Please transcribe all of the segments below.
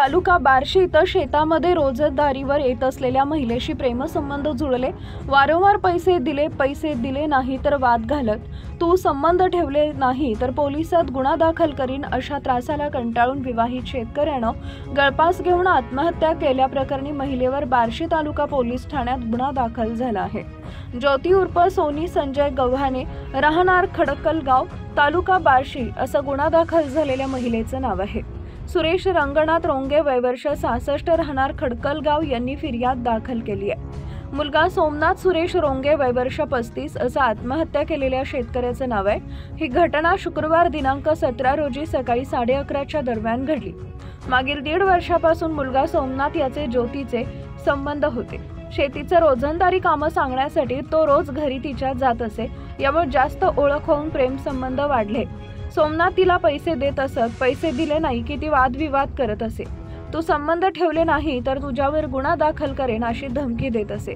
तालुका बार्शी इथं शेतामध्ये रोजंदारीवर येत असलेल्या महिलेशी प्रेमसंबंध जुळले। वारंवार पैसे दिले नाही तर वाद घालत तू संबंध ठेवले नाही तर पोलिसात गुन्हा दाखल करीन अशा त्रासाला कंटाळून विवाहित शेतकऱ्यानं गळफास घेऊन आत्महत्या केल्याप्रकरणी महिलेवर बार्शी तालुका पोलीस ठाण्यात गुन्हा दाखल झाला आहे। ज्योती उर्फ सोनी संजय गव्हाणे राहणार खडकलगाव तालुका बार्शी असं गुन्हा दाखल झालेल्या महिलेचं नाव आहे। सुरेश रंगनाथ रोंगे वय वर्ष 66 राहणार खडकलगाव यांनी फिर्याद दाखल केली आहे। मुलगा सोमनाथ सुरेश रोंगे वय वर्ष 35 असं आत्महत्या केलेल्या शेतकऱ्याचं नाव आहे। ही घटना शुक्रवार दिनांक 17 रोजी सकाळी 11:30च्या दरम्यान घडली। मागील 1.5 वर्षापासून मुलगा सोमनाथ याचे ज्योतीचे संबंध होते। शेतीचं रोजंदारी कामं सांगण्यासाठी तो रोज घरी तिच्या जात असे, यामुळे जास्त ओळख होऊन प्रेम संबंध वाढले। सोमनाथ तिला पैसे देत असत, पैसे दिले नाही की ती वादविवाद करत असे। तू संबंध ठेवले नाही तर तुझ्यावर गुन्हा दाखल करेन अशी धमकी देत असे।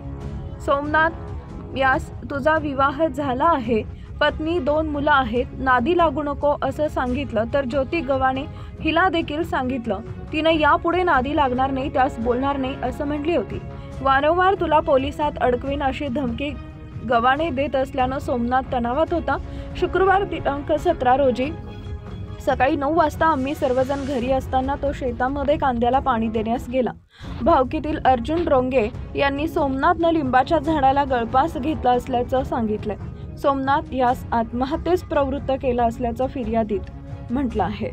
सोमनाथ यास तुझा विवाह झाला आहे, पत्नी 2 मुलं आहेत, नादी लागू नको असं सांगितलं तर ज्योती गव्हाणे हिला देखील सांगितलं। तिने यापुढे नादी लागणार नाही, त्यास बोलणार नाही असं म्हटली होती। वारंवार तुला पोलिसात अडकवीन अशी धमकी गव्हाणे देत असल्यानं सोमनाथ तणावात होता। शुक्रवार दिनांक 17 रोजी सकाळी 9 वाजता आम्ही सर्वजण घरी असताना तो शेतामध्ये कांद्याला पाणी देण्यास गेला। भावकीतील अर्जुन रोंगे यांनी सोमनाथनं लिंबाच्या झाडाला गळफास घेतला असल्याचं सांगितलंय। सोमनाथ यास आत्महत्येस प्रवृत्त केला असल्याचं फिर्यादीत म्हटलं आहे।